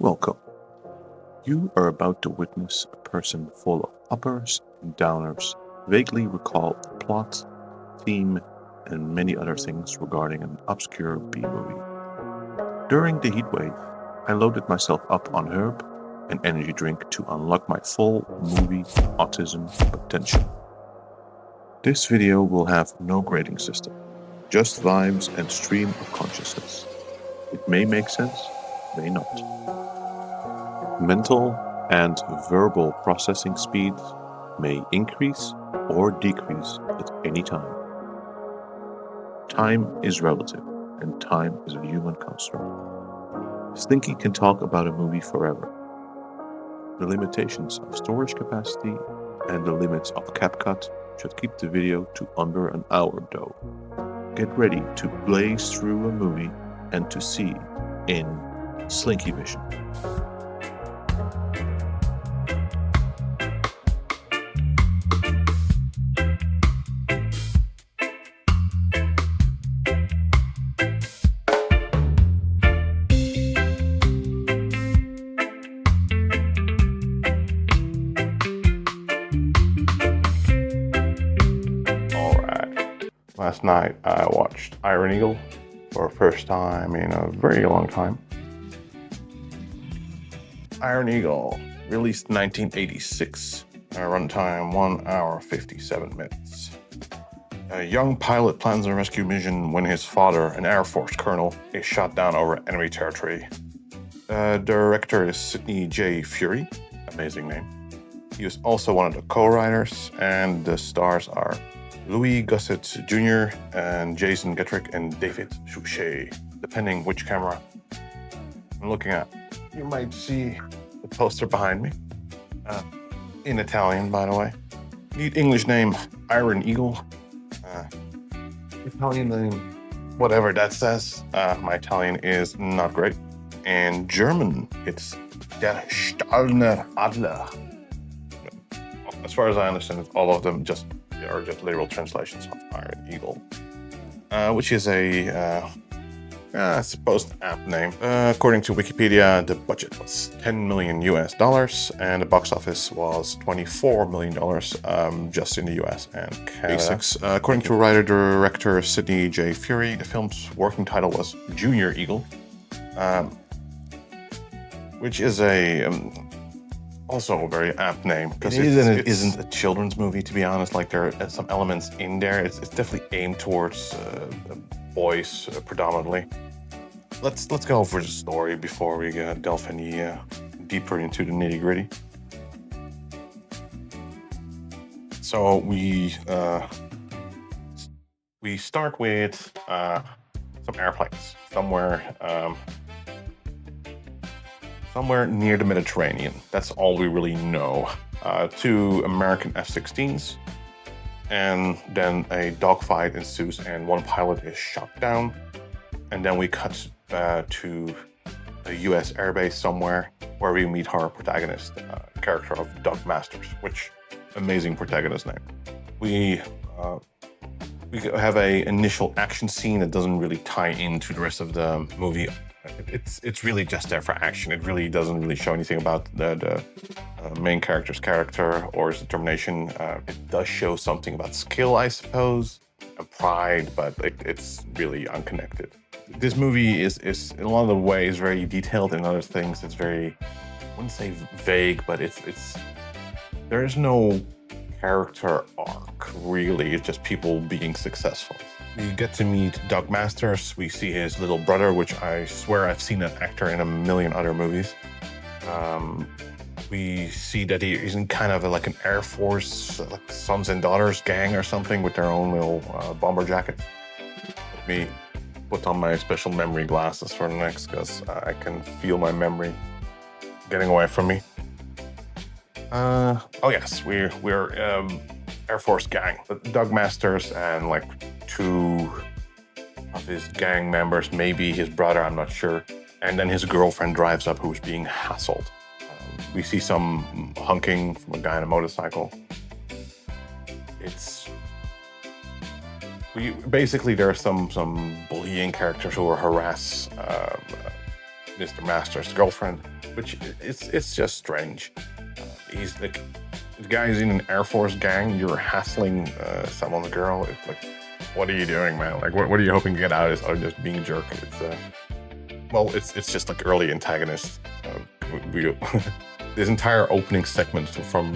Welcome. You are about to witness a person full of uppers and downers, vaguely recall the plot, theme, and many other things regarding an obscure B-movie. During the heatwave, I loaded myself up on herb, an energy drink to unlock my full movie autism potential. This video will have no grading system, just vibes and stream of consciousness. It may make sense, may not. Mental and verbal processing speed may increase or decrease at any time. Time is relative, and time is a human construct. Slinky can talk about a movie forever. The limitations of storage capacity and the limits of CapCut should keep the video to under an hour though. Get ready to blaze through a movie and to see in Slinkievision. Last night I watched Iron Eagle for the first time in a very long time. Iron Eagle, released 1986, runtime 1 hour 57 minutes. A young pilot plans a rescue mission when his father, an Air Force colonel, is shot down over enemy territory. The director is Sidney Furie, amazing name. He was also one of the co-writers, and the stars are Louis Gossett Jr. and Jason Gettrick and David Suchet, depending which camera I'm looking at. You might see the poster behind me, in Italian, by the way. Neat English name, Iron Eagle. Italian name, whatever that says. My Italian is not great. And German, it's Der Stahlne Adler. As far as I understand, all of them are just literal translations of Iron Eagle, which is a supposed apt name. According to Wikipedia, the budget was $10 million and the box office was $24 million just in the US and Canada. Basics. According to writer-director Sidney J. Furie, the film's working title was Junior Eagle, which is also a very apt name, because it isn't a children's movie, to be honest. Like, there are some elements in there. It's definitely aimed towards boys predominantly. Let's go over the story before we delve any deeper into the nitty gritty. So we start with some airplanes somewhere near the Mediterranean. That's all we really know. 2 American F-16s, and then a dogfight ensues and one pilot is shot down. And then we cut to a US airbase somewhere where we meet our protagonist, character of Doug Masters, which amazing protagonist name. We have a initial action scene that doesn't really tie into the rest of the movie. It's really just there for action. It really doesn't really show anything about the main character's character or his determination. It does show something about skill, I suppose, and pride, but it's really unconnected. This movie is in a lot of the ways very detailed. In other things, it's very, I wouldn't say vague, but there is no character arc, really. It's just people being successful. We get to meet Doug Masters. We see his little brother, which I swear I've seen that actor in a million other movies. We see that he's in kind of like an Air Force, like sons and daughters gang or something, with their own little bomber jackets. Let me put on my special memory glasses for the next, because I can feel my memory getting away from me. Oh yes, we're Air Force gang. Doug Masters and like 2 of his gang members, maybe his brother, I'm not sure. And then his girlfriend drives up, who's being hassled. We see some hunking from a guy on a motorcycle. Basically there are some bullying characters who harass Mr. Masters' girlfriend. which it's just strange. He's like, the guy's in an Air Force gang. You're hassling someone's girl. It's like, what are you doing, man? Like, what are you hoping to get out of this other than just being a jerk? It's just like early antagonist. This entire opening segment from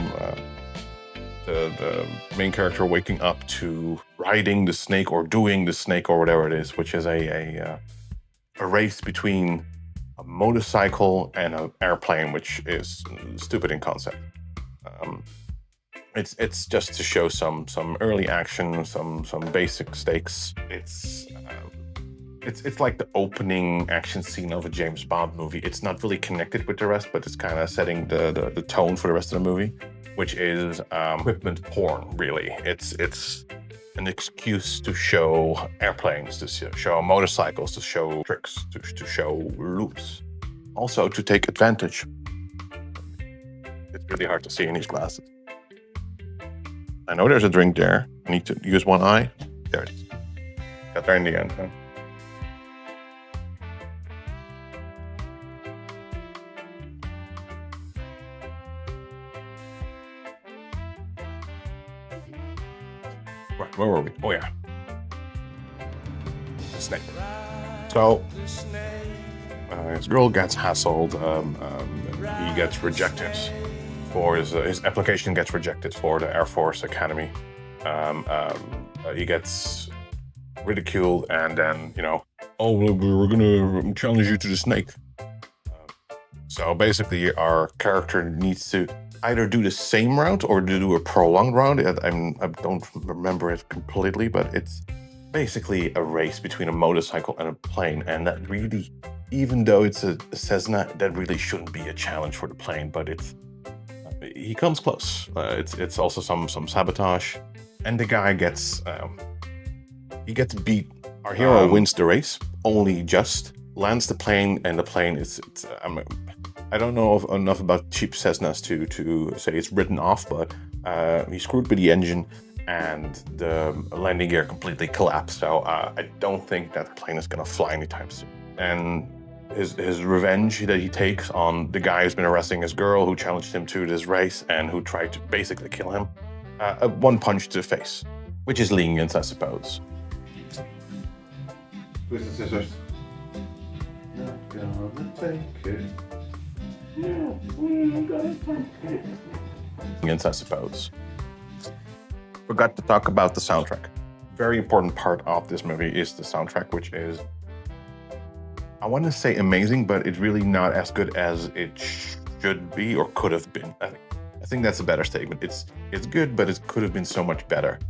the main character waking up to riding the snake or doing the snake or whatever it is, which is a race between a motorcycle and an airplane, which is stupid in concept. It's just to show some early action, some basic stakes. It's like the opening action scene of a James Bond movie. It's not really connected with the rest, but it's kind of setting the tone for the rest of the movie, which is equipment porn, really. It's an excuse to show airplanes, to show motorcycles, to show tricks, to show loops. Also to take advantage. It's really hard to see in these glasses. I know there's a drink there. I need to use one eye. There it is. Got there in the end, huh? Right, where were we? Oh yeah. The snake. So, his girl gets hassled. He gets rejected for his application gets rejected for the Air Force Academy. He gets ridiculed, and then we're gonna challenge you to the snake. So basically, our character needs to either do the same route or to do a prolonged route. I don't remember it completely, but it's basically a race between a motorcycle and a plane, and that really, even though it's a Cessna, that really shouldn't be a challenge for the plane, but he comes close. It's also some sabotage, and the guy gets beat. Our hero wins the race, only just lands the plane, and the plane I don't know enough about cheap Cessnas to say it's written off, but he screwed with the engine, and the landing gear completely collapsed. So I don't think that plane is gonna fly anytime soon. And his revenge that he takes on the guy who's been harassing his girl, who challenged him to this race and who tried to basically kill him, one punch to the face, which is lenient, I suppose. Twisted scissors. Not gonna take it. No, we're gonna take it. Lenient, I suppose. Forgot to talk about the soundtrack. Very important part of this movie is the soundtrack, which is, I want to say amazing, but it's really not as good as it should be or could have been. I think that's a better statement. It's good, but it could have been so much better.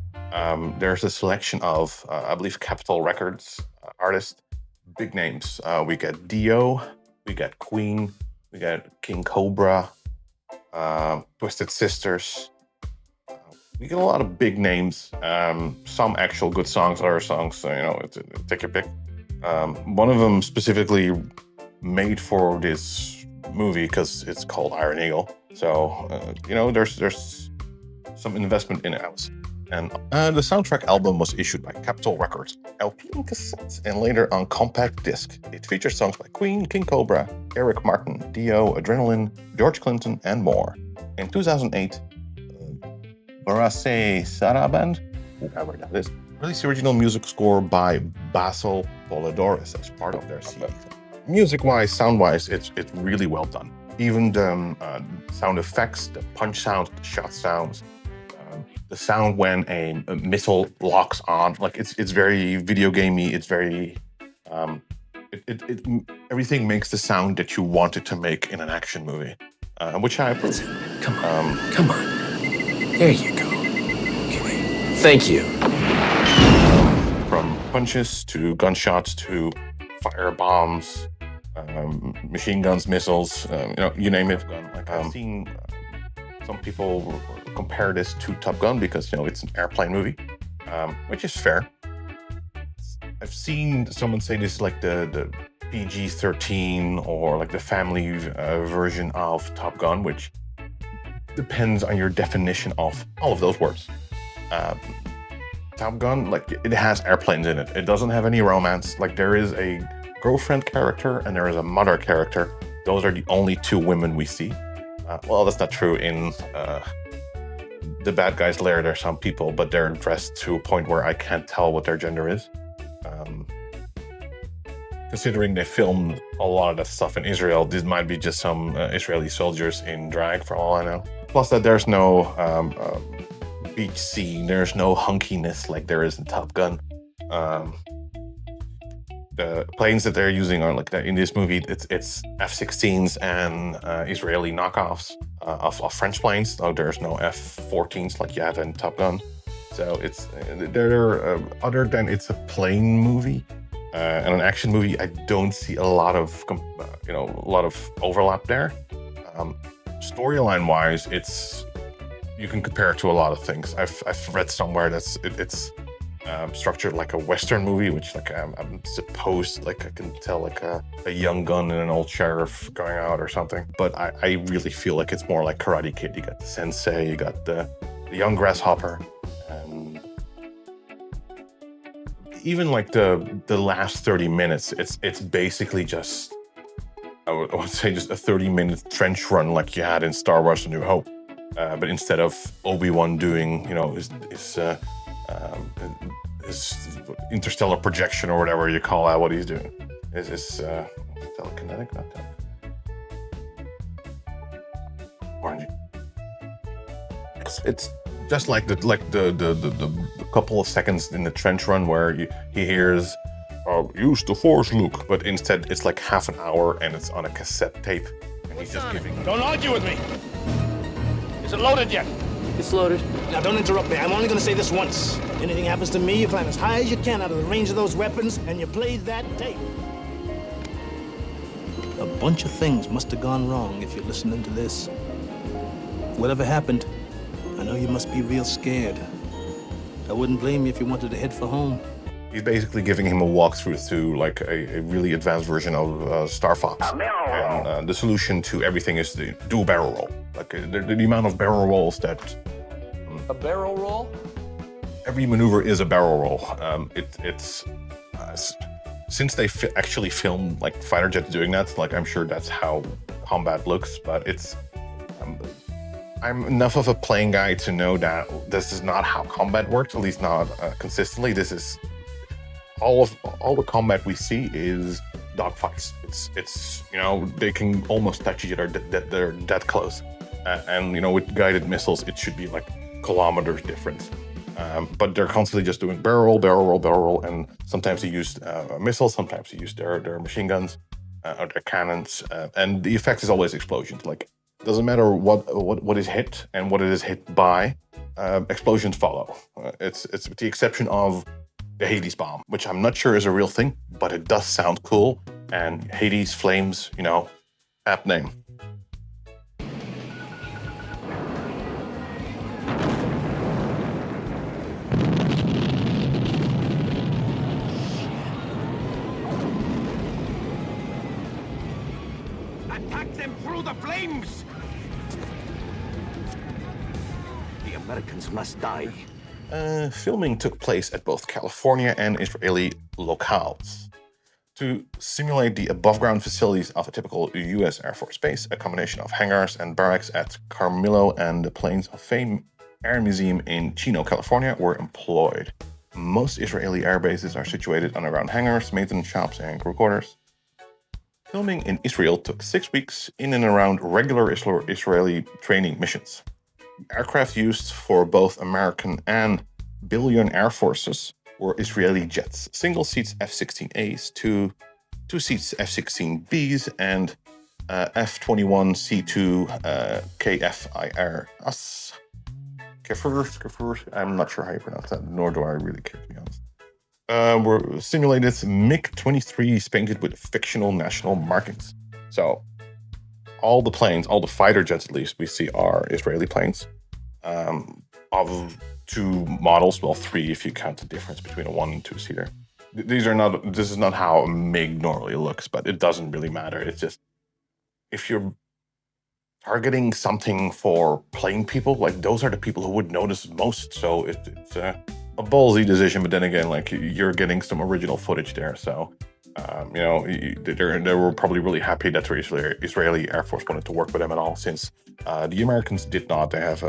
There's a selection of, I believe, Capitol Records artists, big names. We got Dio, we got Queen, we got King Cobra, Twisted Sisters. We get a lot of big names. Some actual good songs, other songs, take your pick. One of them specifically made for this movie because it's called Iron Eagle. So, there's some investment in it. And the soundtrack album was issued by Capitol Records, LP and cassettes, and later on compact disc. It features songs by Queen, King Cobra, Eric Martin, Dio, Adrenaline, George Clinton, and more. In 2008, Barase Saraband, whoever that is, released the original music score by Basil Polidoris as part of their CD. Music-wise, sound-wise, it's really well done. Even the sound effects, the punch sounds, the shot sounds, the sound when a missile locks on, like it's very video gamey. It's very everything makes the sound that you want it to make in an action movie, which I approve. Come on. There you go. Okay. Thank you. From punches to gunshots to fire bombs, machine guns, missiles, you name it. I've seen some people compare this to Top Gun because it's an airplane movie, which is fair. I've seen someone say this is like the PG-13 or like the family version of Top Gun, which depends on your definition of all of those words. Top Gun, it has airplanes in it. It doesn't have any romance. There is a girlfriend character and there is a mother character, those are the only two women we see. Well, that's not true. In the bad guys' lair, there are some people, but they're dressed to a point where I can't tell what their gender is. Considering they filmed a lot of that stuff in Israel, this might be just some Israeli soldiers in drag, for all I know. Plus that there's no beach scene, there's no hunkiness like there is in Top Gun. The planes that they're using are like in this movie, it's F-16s and Israeli knockoffs of French planes. So there's no F-14s like you have in Top Gun. So it's other than it's a plane movie and an action movie, I don't see a lot of overlap there. Storyline wise, you can compare it to a lot of things. I've read somewhere that's it's structured like a Western movie, which I'm supposed I can tell like a young gun and an old sheriff going out or something. But I really feel like it's more like Karate Kid. You got the sensei, you got the young grasshopper, and even like the last 30 minutes, it's basically just I would say just a 30-minute trench run like you had in Star Wars: A New Hope. But instead of Obi-Wan doing his interstellar projection or whatever you call out, what he's doing is telekinetic, not orangey. It's just like the couple of seconds in the trench run where he hears, "Oh, use the Force, Luke," but instead it's like half an hour and it's on a cassette tape, and he's just giving. Don't argue with me. Is it loaded yet? It's loaded. Now, don't interrupt me. I'm only going to say this once. Anything happens to me, you climb as high as you can out of the range of those weapons, and you play that tape. A bunch of things must have gone wrong if you're listening to this. Whatever happened, I know you must be real scared. I wouldn't blame you if you wanted to head for home. He's basically giving him a walkthrough to like a really advanced version of Star Fox. And the solution to everything is to do a barrel roll. Like the amount of barrel rolls that... A barrel roll? Every maneuver is a barrel roll. Since they actually filmed like fighter jets doing that, like I'm sure that's how combat looks, but it's... I'm enough of a playing guy to know that this is not how combat works, at least not consistently. This is... All the combat we see is dogfights. It's they can almost touch each other. They're that close, and with guided missiles, it should be like kilometers difference. But they're constantly just doing barrel roll, and sometimes they use missiles, sometimes they use their machine guns or their cannons, and the effect is always explosions. Like it doesn't matter what is hit and what it is hit by, explosions follow. It's with the exception of the Hades bomb, which I'm not sure is a real thing, but it does sound cool. And Hades flames, apt name. Attack them through the flames! The Americans must die. Filming took place at both California and Israeli locales. To simulate the above-ground facilities of a typical U.S. Air Force base, a combination of hangars and barracks at Carmelo and the Plains of Fame Air Museum in Chino, California were employed. Most Israeli air bases are situated underground hangars, maintenance shops, and crew quarters. Filming in Israel took 6 weeks in and around regular Israeli training missions. Aircraft used for both American and Billion Air Forces were Israeli jets, single seats F-16As, two seats F-16Bs, and F-21C2 KFIR. Kefir, I'm not sure how you pronounce that, nor do I really care, to be honest. Were simulated MiG-23s painted with fictional national markings. So all the planes, all the fighter jets at least, we see are Israeli planes. Of 2 models, well 3 if you count the difference between a 1 and 2-seater. This is not how a MiG normally looks, but it doesn't really matter. It's just, if you're targeting something for plane people, like those are the people who would notice most. So it's a ballsy decision, but then again, like you're getting some original footage there. So They were probably really happy that the Israeli Air Force wanted to work with them and all, since the Americans did not. They have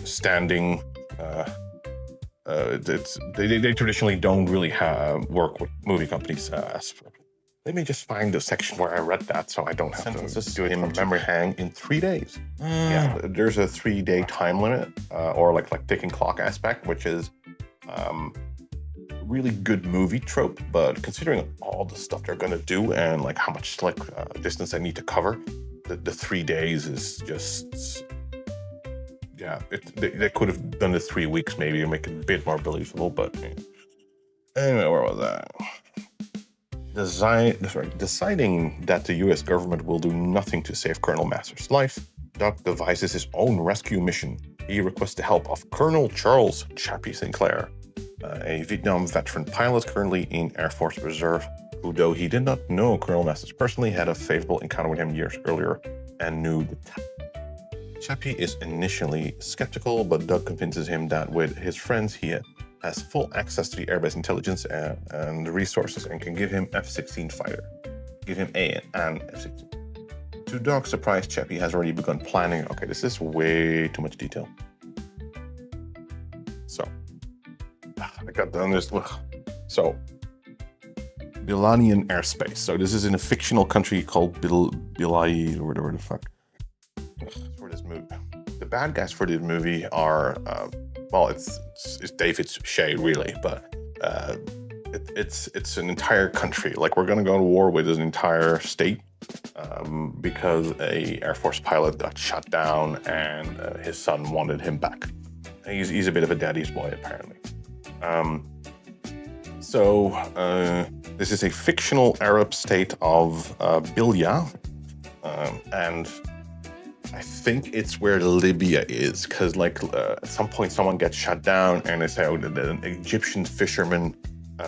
standing. They traditionally don't really work with movie companies. Let me just find the section where I read that, so I don't have to do it in memory. Hang in 3 days. Yeah, there's a 3-day time limit, or like ticking clock aspect, which is really good movie trope. But considering all the stuff they're gonna do and like how much distance they need to cover, the 3 days is just. Yeah, they could have done it 3 weeks maybe and make it a bit more believable, but anyway, where was that? Deciding that the US government will do nothing to save Colonel Masters' life, Doug devises his own rescue mission. He requests the help of Colonel Charles Chappie Sinclair, a Vietnam veteran pilot currently in Air Force Reserve, who, though he did not know Colonel Masters personally, had a favorable encounter with him years earlier and knew the Chappie is initially skeptical, but Doug convinces him that with his friends he has full access to the airbase intelligence and resources and can give him F-16 fighter. Give him an F-16. To Doug's surprise, Chappie has already begun planning. Okay, this is way too much detail. So, I got done this. So, Bilanian airspace. So this is in a fictional country called Bilai, or whatever the fuck. For this movie, the bad guys for this movie are it's David Suchet really, but it's an entire country. Like, we're gonna go to war with an entire state because a Air Force pilot got shot down and his son wanted him back. He's a bit of a daddy's boy apparently. This is a fictional Arab state of Bilya, and I think it's where Libya is, because at some point someone gets shut down and they say, oh, the Egyptian fishermen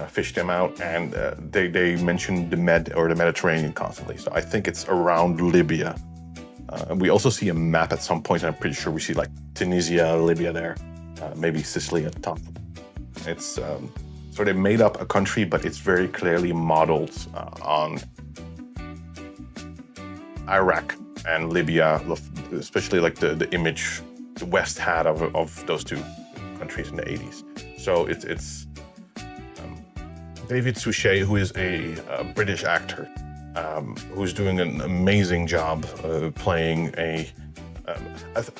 fished them out, and they mention the Mediterranean constantly. So I think it's around Libya. We also see a map at some point, and I'm pretty sure we see Tunisia, Libya there, maybe Sicily at the top. It's so they made up a country, but it's very clearly modeled on Iraq and Libya, especially the image the West had of those two countries in the 80s. So it's David Suchet, who is a British actor, who's doing an amazing job playing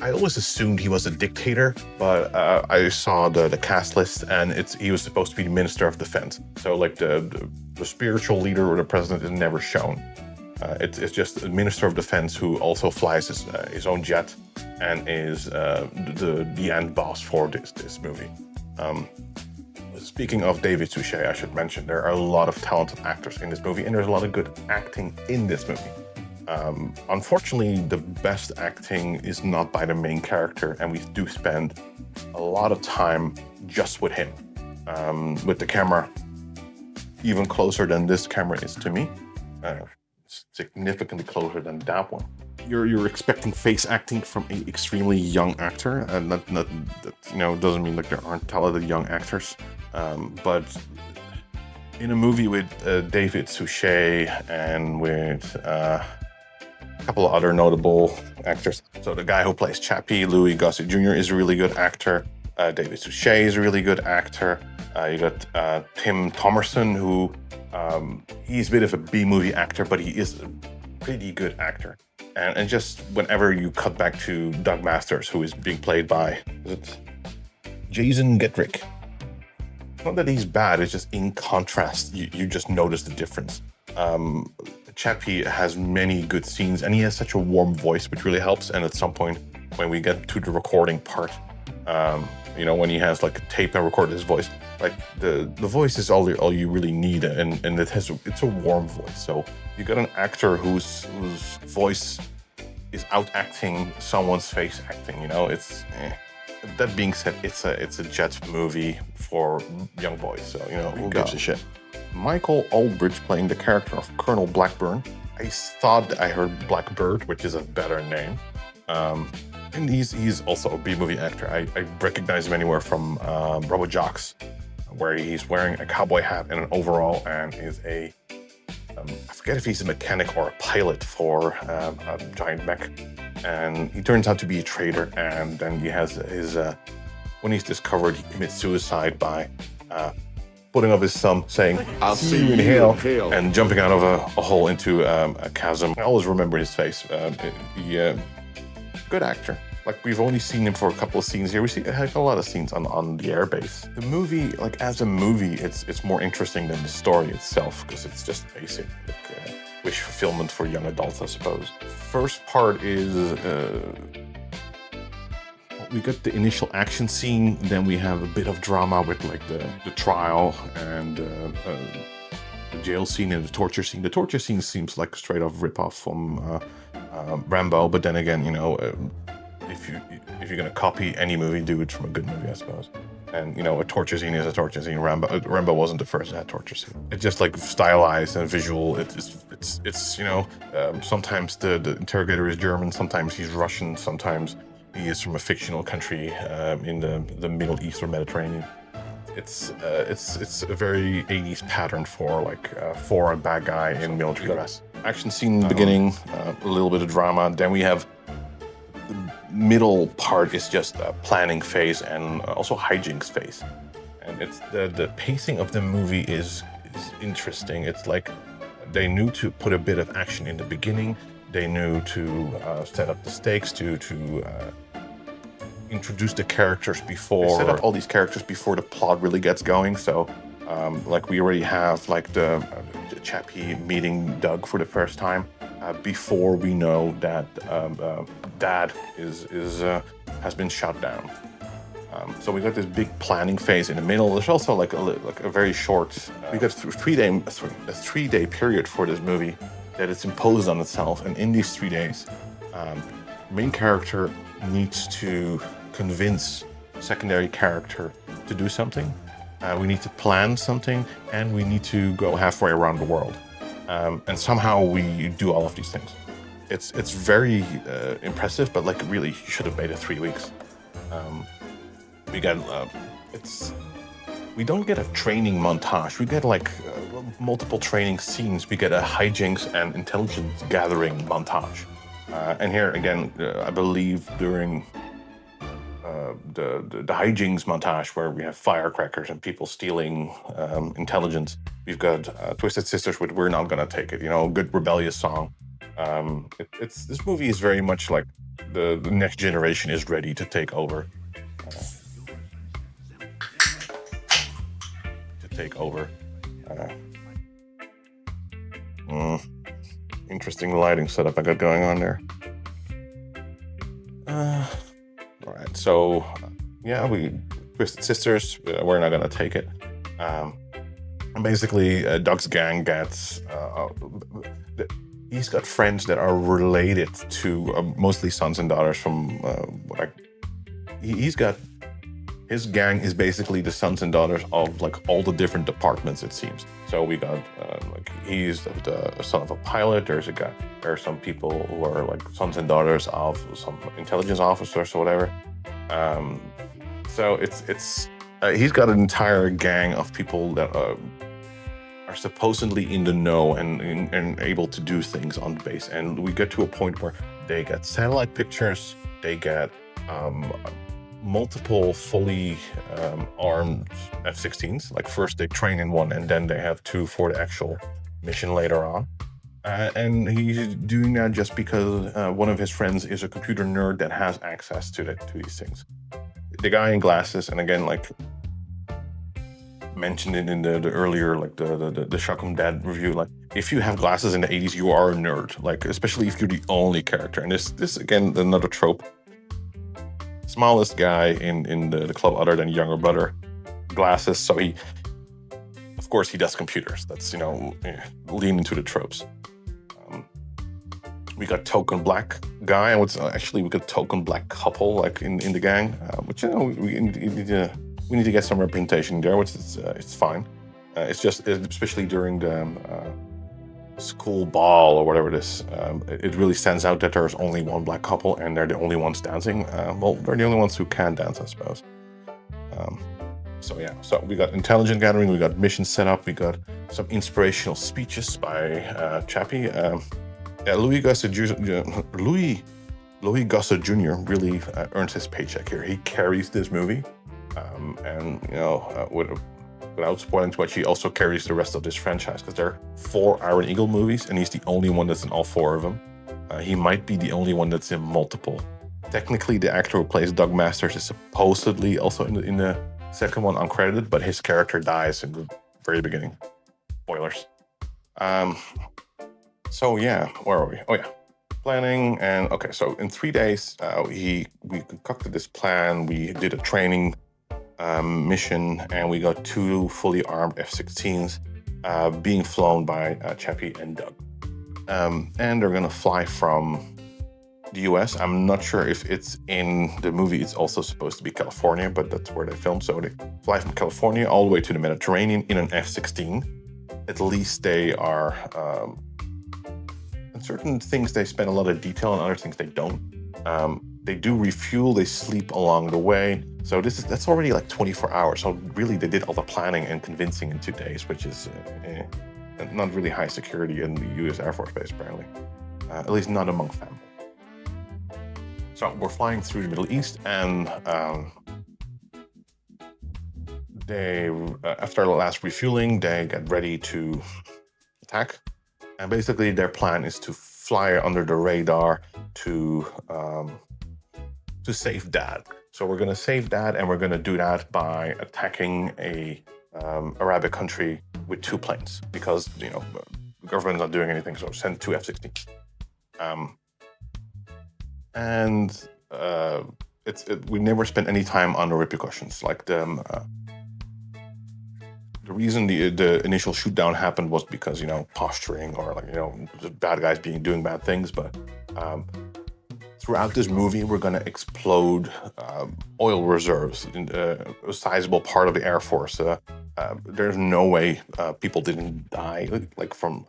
I always assumed he was a dictator, but I saw the cast list, and he was supposed to be the Minister of Defense. So the spiritual leader or the president is never shown. It's just a Minister of Defense who also flies his own jet and is the end boss for this movie. Speaking of David Suchet, I should mention there are a lot of talented actors in this movie, and there's a lot of good acting in this movie. Unfortunately, the best acting is not by the main character, and we do spend a lot of time just with him, with the camera even closer than this camera is to me. Significantly closer than that one. You're expecting face acting from an extremely young actor, and that doesn't mean there aren't talented young actors, but in a movie with David Suchet and with a couple of other notable actors. So the guy who plays Chappie, Louis Gossett Jr., is a really good actor. David Suchet is a really good actor. You got Tim Thomerson, who he's a bit of a B-movie actor, but he is a pretty good actor. And just whenever you cut back to Doug Masters, who is being played by Jason Gedrick. Not that he's bad, it's just in contrast, you just notice the difference. Chappie has many good scenes, and he has such a warm voice, which really helps. And at some point, when we get to the recording part, when he has a tape and recorded his voice, the voice is all you really need, and it's a warm voice. So you got an actor whose voice is out acting someone's face acting. It's. That being said, it's a jet movie for young boys, so who gives a shit. Michael Aldridge playing the character of Colonel Blackburn. I thought I heard Blackbird, which is a better name. And he's also a B-movie actor. I recognize him anywhere from Robo Jocks, where he's wearing a cowboy hat and an overall and is a I forget if he's a mechanic or a pilot for a giant mech, and he turns out to be a traitor. And then he has his when he's discovered, he commits suicide by putting up his thumb, saying "I'll see you in hell," and jumping out of a hole into a chasm. I always remember his face. Good actor. Like, we've only seen him for a couple of scenes here. We see a lot of scenes on the airbase. The movie, like as a movie, it's more interesting than the story itself, because it's just basic, like, wish fulfillment for young adults, I suppose. First part is we got the initial action scene, then we have a bit of drama with like the trial and the jail scene and the torture scene. The torture scene seems like a straight off ripoff from Rambo, but then again, you know. If you're gonna copy any movie, do it from a good movie, I suppose. And you know, a torture scene is a torture scene. Rambo wasn't the first to have torture scene. It's just like stylized and visual. It's you know, sometimes the interrogator is German, sometimes he's Russian, sometimes he is from a fictional country in the Middle East or Mediterranean. It's a very 80s pattern for a bad guy in military dress. Action scene in the beginning, a little bit of drama. Then we have the middle part is just a planning phase and also hijinks phase. And it's the pacing of the movie is interesting. It's like they knew to put a bit of action in the beginning. They knew to set up the stakes, to introduce the characters before. They set up all these characters before the plot really gets going. So like we already have like the Chappie meeting Doug for the first time. Before we know that Dad has been shot down, so we got this big planning phase in the middle. There's also like a very short. We got a 3 day period for this movie that it's imposed on itself, and in these 3 days, main character needs to convince secondary character to do something. We need to plan something, and we need to go halfway around the world. And somehow we do all of these things. It's very impressive, but like really, you should have made it 3 weeks. We got we don't get a training montage. We get like multiple training scenes. We get a hijinks and intelligence gathering montage. And here again, I believe during the hijinks montage where we have firecrackers and people stealing intelligence. We've got Twisted Sisters with "We're Not Gonna Take It," you know, a good rebellious song. This movie is very much like the next generation is ready to take over. Interesting lighting setup I got going on there. All right, so yeah, we Twisted Sisters. We're Not Gonna Take It. Basically, Doug's gang gets. He's got friends that are related to mostly sons and daughters from he's got. His gang is basically the sons and daughters of like all the different departments, it seems. So we got like he's the son of a pilot. There are some people who are like sons and daughters of some intelligence officers or whatever. So it's he's got an entire gang of people that are supposedly in the know and able to do things on the base. And we get to a point where they get satellite pictures. They get multiple fully armed F-16s. Like first they train in one and then they have two for the actual mission later on. And he's doing that just because one of his friends is a computer nerd that has access to these things. The guy in glasses, and again, like mentioned it in the earlier, like the Shock 'em Dad review, like if you have glasses in the 80s, you are a nerd. Like especially if you're the only character. And this again, another trope. Smallest guy in the club other than younger brother, glasses. So he, of course, he does computers. That's, you know, lean into the tropes. We got token black guy, and we got token black couple like in the gang, which, you know, we need to get some representation there, which is it's fine. It's just especially during the school ball or whatever it is, it really stands out that there's only one black couple and they're the only ones dancing. Well, they're the only ones who can dance, I suppose. So yeah, so we got intelligence gathering, we got mission setup, we got some inspirational speeches by Chappie. Louis Gossett Jr. really earns his paycheck here. He carries this movie, and without spoiling too much, he also carries the rest of this franchise because there are 4 Iron Eagle movies, and he's the only one that's in all 4 of them. He might be the only one that's in multiple. Technically, the actor who plays Doug Masters is supposedly also in the second one uncredited, but his character dies in the very beginning. Spoilers. So yeah, where are we? Oh yeah, planning. And okay, so in 3 days, we concocted this plan. We did a training mission, and we got 2 fully armed F-16s being flown by Chappie and Doug. And they're gonna fly from the US. I'm not sure if it's in the movie. It's also supposed to be California, but that's where they filmed. So they fly from California all the way to the Mediterranean in an F-16. At least they are, and certain things they spend a lot of detail on, other things they don't. They do refuel, they sleep along the way. So that's already like 24 hours. So really they did all the planning and convincing in 2 days, which is not really high security in the US Air Force Base, apparently. At least not among family. So we're flying through the Middle East, and they, after the last refueling, they get ready to attack. And basically their plan is to fly under the radar to save Dad. So we're gonna save Dad, and we're gonna do that by attacking a Arabic country with 2 planes, because the government's not doing anything, so send 2 F-16s. We never spent any time on the repercussions. Like the reason the initial shoot down happened was because posturing or the bad guys doing bad things. But throughout this movie, we're gonna explode oil reserves in a sizable part of the Air Force. There's no way people didn't die from.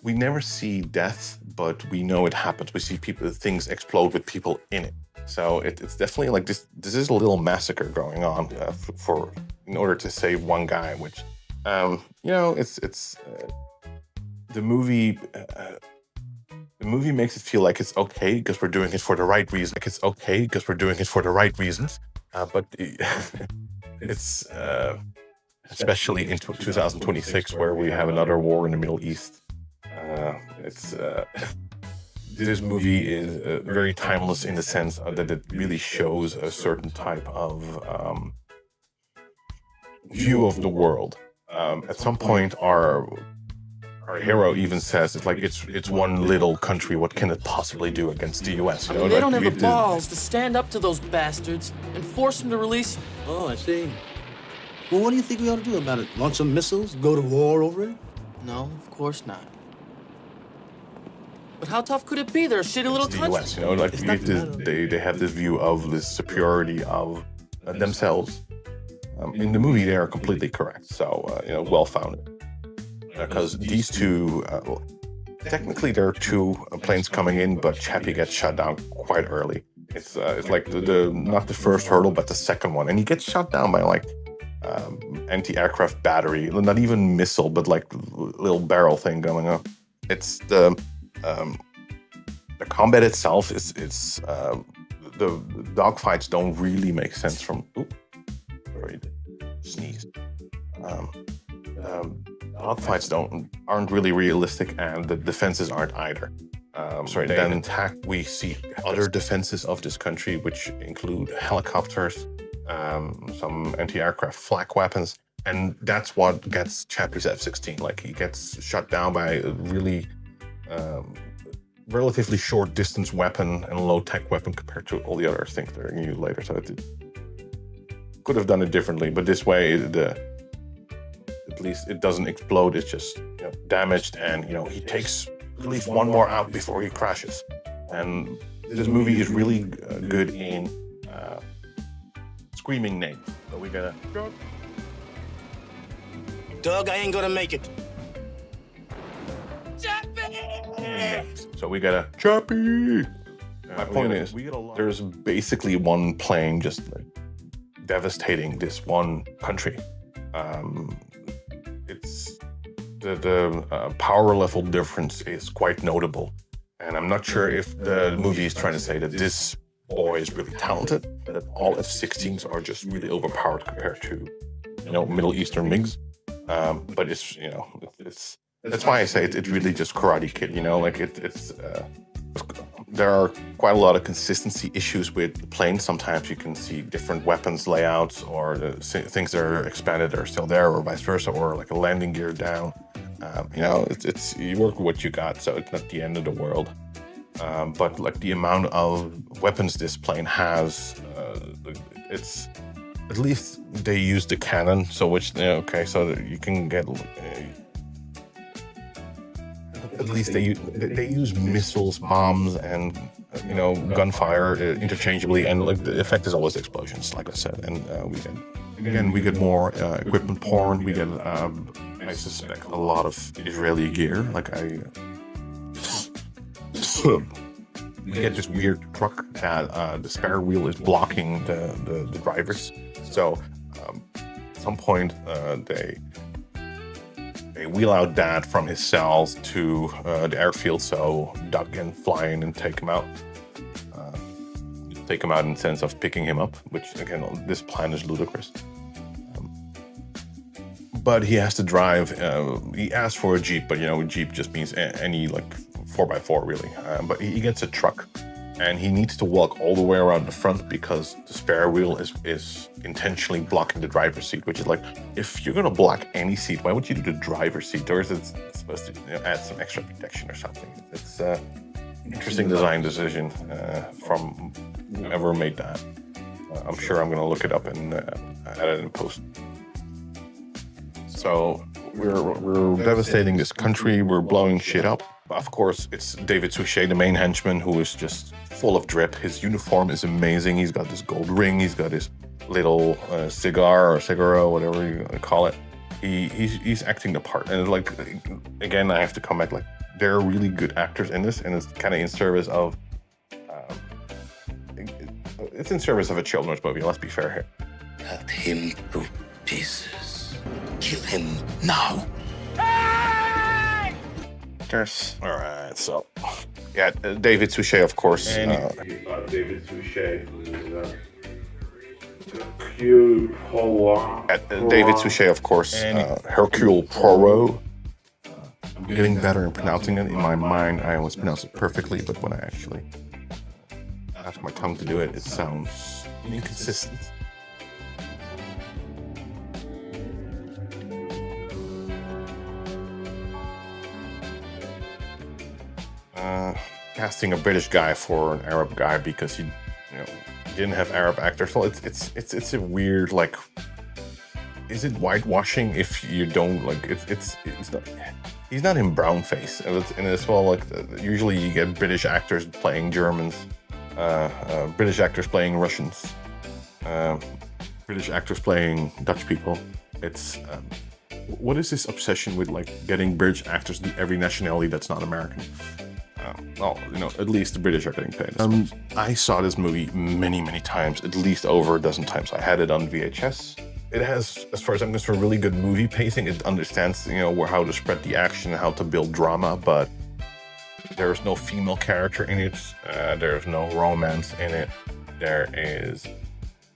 We never see death, but we know it happens. We see things explode with people in it. So it's definitely like this is a little massacre going on in order to save one guy, which, it's the movie makes it feel like it's okay because we're doing it for the right reason. Like it's okay because we're doing it for the right reasons. But it's, especially in 2026, where we have another war in the Middle East. This movie is very timeless in the sense that it really shows a certain type of view of the world. At some point, our hero even says it's one little country. What can it possibly do against the U.S.? I mean, they don't have the balls to stand up to those bastards and force them to release. Oh, I see. Well, what do you think we ought to do about it? Launch some missiles? Go to war over it? No, of course not. But how tough could it be? They're a shitty little the country. US, they have this view of this superiority of themselves. In the movie, they are completely correct. So, well-founded. Because these 2, technically there are 2 planes coming in, but Chappie gets shot down quite early. It's like the not the first hurdle, but the second one, and he gets shot down by anti-aircraft battery, not even missile, but little barrel thing going on. It's the combat itself is the dogfights don't really make sense from. Sorry, sneezed. Dogfights aren't really realistic, and the defenses aren't either. Then attack, we see other defenses of this country, which include helicopters, some anti-aircraft flak weapons, and that's what gets Chappie's F-16. He gets shot down by a really relatively short distance weapon and low-tech weapon compared to all the other things that are going to use later. So it could have done it differently, but this way, at least it doesn't explode. It's just damaged, and he takes at least one more out before he crashes. And this movie is really good in screaming names. So we gotta. Doug, I ain't gonna make it. So we gotta Chappie. My point is, there's basically one plane just devastating this one country. It's the power level difference is quite notable, and I'm not sure if the movie is trying to say that this boy is really talented, that all F-16s are just really overpowered compared to, Middle Eastern MiGs. But it's, it's that's why I say it's really just Karate Kid. There are quite a lot of consistency issues with the plane. Sometimes you can see different weapons layouts, or things that are expanded are still there, or vice versa, or like a landing gear down. It's you work with what you got, so it's not the end of the world. But like the amount of weapons this plane has, it's at least they use the cannon, so so that you can get. At least they use missiles, bombs, and gunfire interchangeably, and like the effect is always explosions, like I said. And we get more equipment porn. We get I suspect a lot of Israeli gear. We get this weird truck that the spare wheel is blocking the drivers. So at some point they wheel out Dad from his cells to the airfield, so Doug can fly in and take him out. Take him out in the sense of picking him up, which again, this plan is ludicrous. But he has to drive. He asked for a Jeep, but Jeep just means any 4x4 really. But he gets a truck, and he needs to walk all the way around the front because the spare wheel is intentionally blocking the driver's seat, which is like, if you're gonna block any seat, why would you do the driver's seat? Or is it supposed to add some extra protection or something? It's an interesting design decision from whoever made that. I'm sure I'm gonna look it up and add it in post. So we're devastating this country, we're blowing shit up. Of course, it's David Suchet, the main henchman, who is just full of drip. His uniform is amazing. He's got this gold ring. He's got his little cigar or cigarro, whatever you call it. He's acting the part. And again, I have to come back. They're really good actors in this, and it's kind of in service of. It's in service of a children's movie. Let's be fair here. Cut him to pieces. Kill him now. All right, so yeah, David Suchet, of course. David Suchet, Hercule Poirot. David Suchet, of course. Hercule Poirot. I'm getting better in pronouncing it. In my mind, I always pronounce it perfectly, but when I actually ask my tongue to do it, it sounds inconsistent. Casting a British guy for an Arab guy because he didn't have Arab actors. Well, it's a weird, is it whitewashing if you don't it's not. He's not in brownface, and as well, usually you get British actors playing Germans, British actors playing Russians, British actors playing Dutch people. It's what is this obsession with getting British actors to every nationality that's not American? At least the British are getting paid. I saw this movie many, many times, at least over a dozen times. I had it on VHS. It has, as far as I'm concerned, really good movie pacing. It understands, how to spread the action, how to build drama, but there's no female character in it. There's no romance in it. There is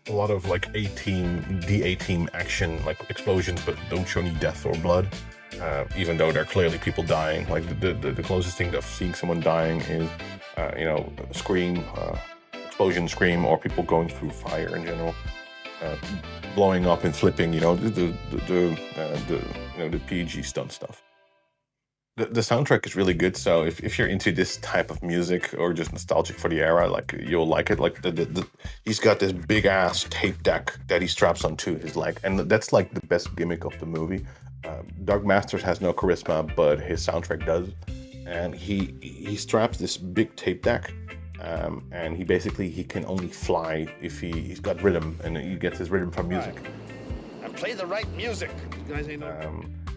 a lot of A-team action, explosions, but don't show any death or blood. Even though there are clearly people dying. The closest thing to seeing someone dying is, scream, explosion, scream, or people going through fire in general, blowing up and flipping. The PG stunt stuff. The soundtrack is really good. So if you're into this type of music or just nostalgic for the era, you'll like it. He's got this big ass tape deck that he straps onto his leg, and that's the best gimmick of the movie. Doug Masters has no charisma, but his soundtrack does, and he straps this big tape deck, and he can only fly if he's got rhythm, and he gets his rhythm from music. And play the right music. You guys ain't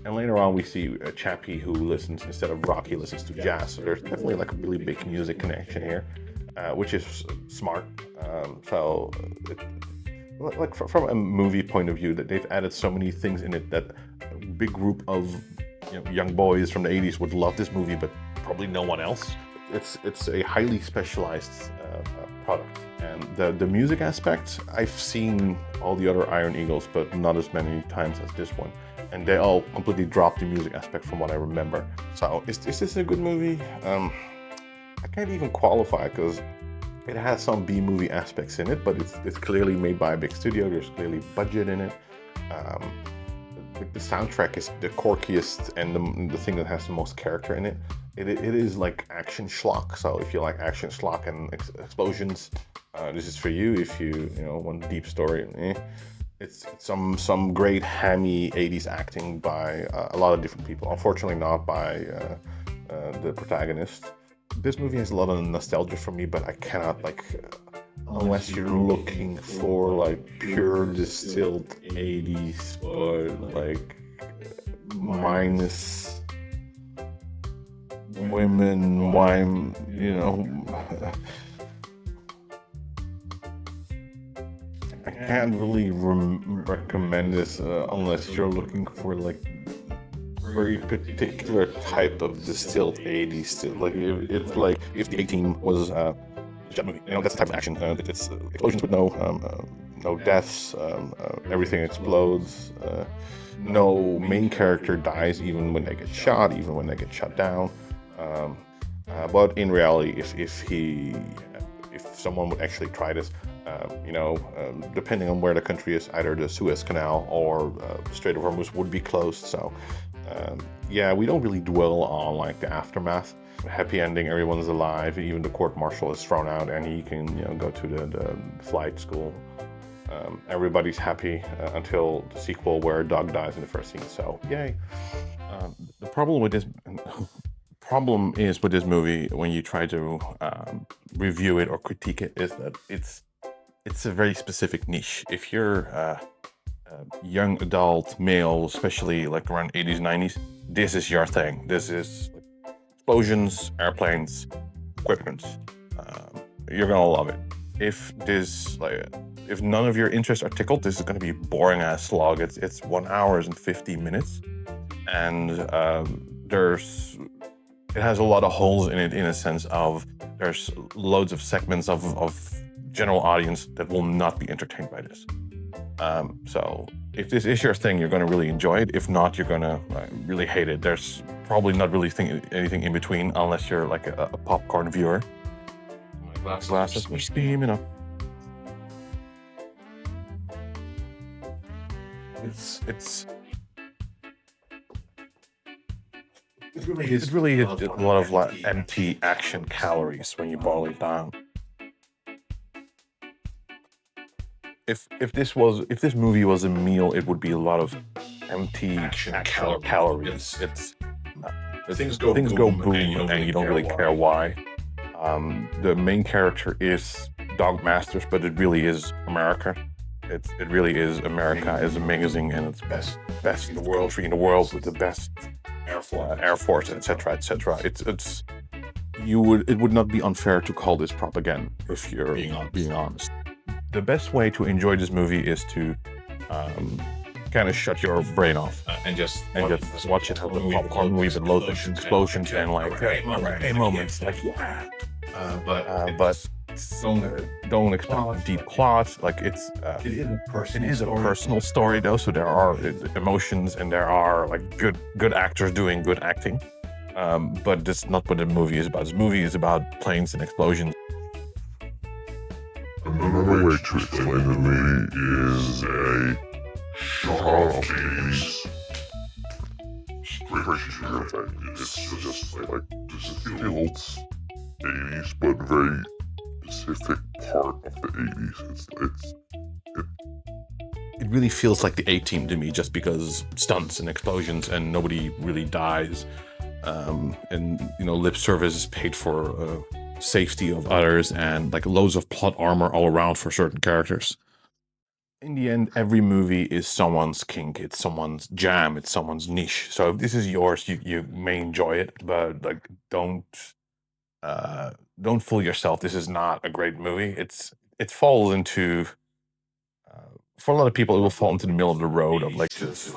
and later on we see a chappie who listens, instead of rock, he listens to jazz. So there's definitely a really big music connection here, which is smart. like from a movie point of view, that they've added so many things in it that a big group of young boys from the 80s would love this movie, but probably no one else. It's a highly specialized product, and the music aspect, I've seen all the other Iron Eagles, but not as many times as this one, and they all completely dropped the music aspect from what I remember. So is this a good movie? I can't even qualify, because it has some B-movie aspects in it, but it's clearly made by a big studio. There's clearly budget in it. The soundtrack is the quirkiest and the thing that has the most character in it. It is like action schlock. So if you like action schlock and explosions, this is for you. If you want deep story, it's some great hammy 80s acting by a lot of different people. Unfortunately, not by the protagonist. This movie has a lot of nostalgia for me, but I cannot, unless you're looking for pure distilled 80s, but minus women, wine, I can't really recommend this unless you're looking for very particular type of distilled 80s still. If the A-Team was a jet movie, that's the type of action. It's explosions with no deaths, everything explodes, no main character dies even when they get shot, even when they get shut down. But in reality, if someone would actually try this, depending on where the country is, either the Suez Canal or the Strait of Hormuz would be closed. So we don't really dwell on the aftermath. Happy ending, everyone's alive, even the court-martial is thrown out and he can go to the flight school. Everybody's happy until the sequel where Doug dies in the first scene, so yay. The problem is with this movie, when you try to review it or critique it, is that it's a very specific niche. If you're a young adult male, especially around 80s, 90s, this is your thing. This is explosions, airplanes, equipment. You're gonna love it. If none of your interests are tickled, this is gonna be boring ass slog. It's 1 hour and 50 minutes, and it has a lot of holes in it, in a sense of there's loads of segments of general audience that will not be entertained by this. So if this is your thing, you're going to really enjoy it. If not, you're going to really hate it. There's probably not really anything in between, unless you're a popcorn viewer. My glasses were steaming up. It really is a lot of empty action calories when you boil it down. If this movie was a meal, it would be a lot of empty calories. Things go boom and you don't really care why. The main character is Dog Masters, but it really is America. It really is America. Is amazing, and it's best in the world, in the world with the best Air Force, etc., etc. It would not be unfair to call this propaganda if you're being honest. The best way to enjoy this movie is to kind of shut your brain off and just watch it as a popcorn movie with loads of explosions and hey moments but don't expect deep plot. It is a personal story though, so there are emotions and there are good actors doing good acting. But that's not what the movie is about. This movie is about planes and explosions. Another way to explain the movie is a shot of the 80s. Straight to thing. It's just distilled 80s, but very specific part of the 80s. It really feels like the A-Team to me, just because stunts and explosions and nobody really dies. And lip service is paid for safety of others, and loads of plot armor all around for certain characters. In the end, every movie is someone's kink, it's someone's jam, it's someone's niche. So if this is yours, you may enjoy it, but don't fool yourself. This is not a great movie. It falls into for a lot of people, it will fall into the middle of the road of like just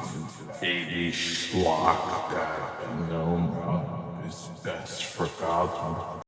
80s schlock that, you know, is best forgotten.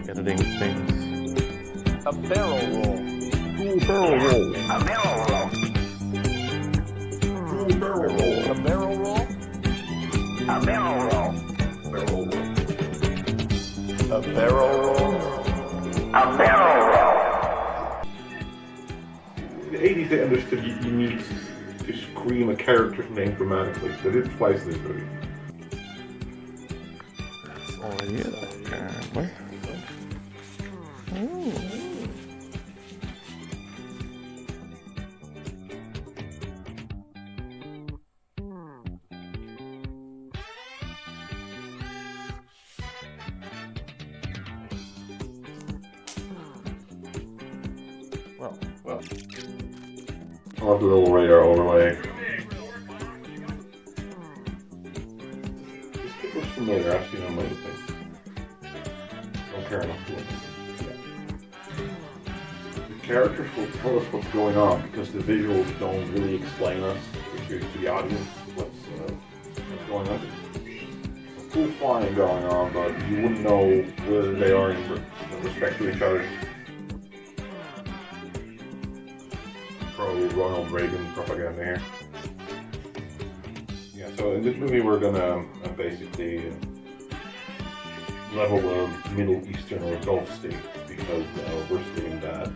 Editing things. A barrel roll. Cool barrel roll. A barrel roll. Cool barrel roll. A barrel roll. A barrel roll. Barrel roll. A barrel roll. A barrel roll. In the 80s, they understood you need to scream a character's name dramatically. They did it twice in this movie. That's all I need, apparently. Well. I love the little radar overlay. This kid looks familiar. I've seen him on other things. Don't care enough to look. The characters will tell us what's going on because the visuals don't really explain us to the audience what's going on. There's cool flying going on, but you wouldn't know whether they are in respect to each other. Ronald Reagan propaganda here. Yeah, so in this movie we're gonna basically level a Middle Eastern or Gulf state because we're seeing that.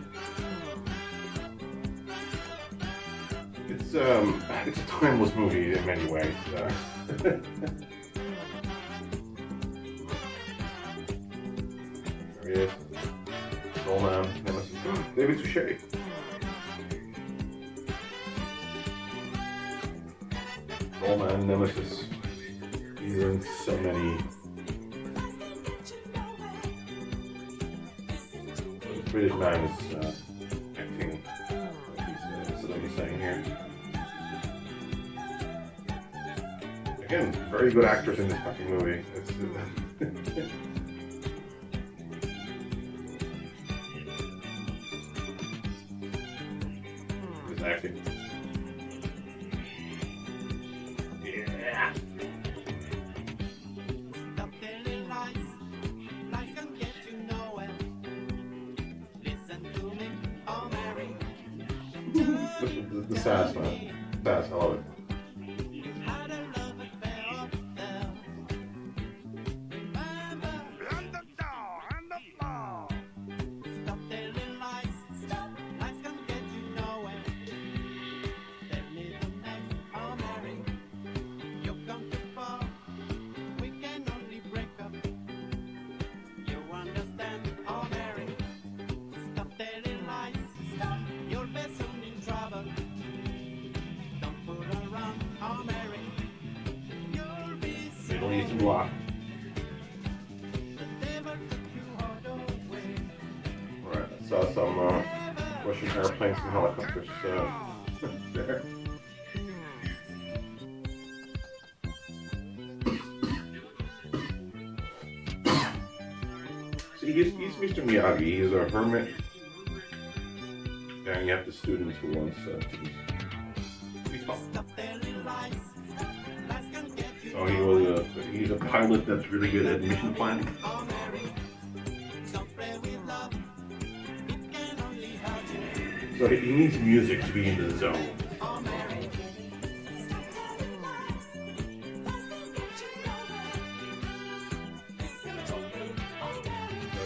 It's a timeless movie in many ways. There he is. Old man, Nemesis. David Suchet. Old man, Nemesis. He's in so many. The British man is acting like he's saying here. Again, very good actors in this fucking movie. It's acting. The sass, man. Sass, I love it. Middle Eastern block. saw some Russian airplanes and helicopters there. See, he's Mr. Miyagi. He's a hermit. And you have the students who wants to be taught. So he's a pilot that's really good at mission planning. So he needs music to be in the zone. I'll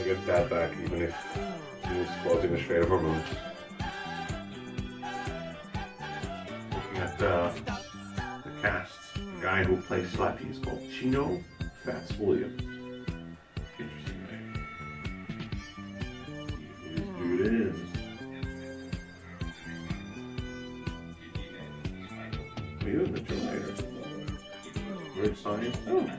get that back even if he's closing the Strait of Hormuz. Looking at the cast, the guy who plays Slappy is called Chino Fats Williams. Interesting name. Who this dude is. He was the Terminator. Weird science. Oh.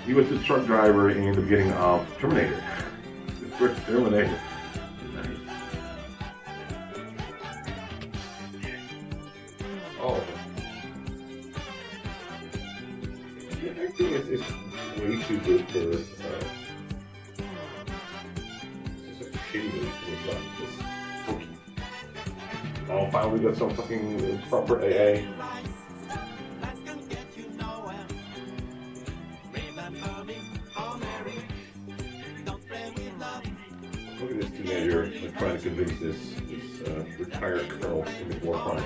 He was the truck driver in the beginning of Terminator. The first Terminator. Nice. Oh. Yeah, acting is way too good for it's just a shitty movie to look like this. Oh, finally got some fucking proper AA. Look at this teenager trying to convince this retired colonel to commit war crimes.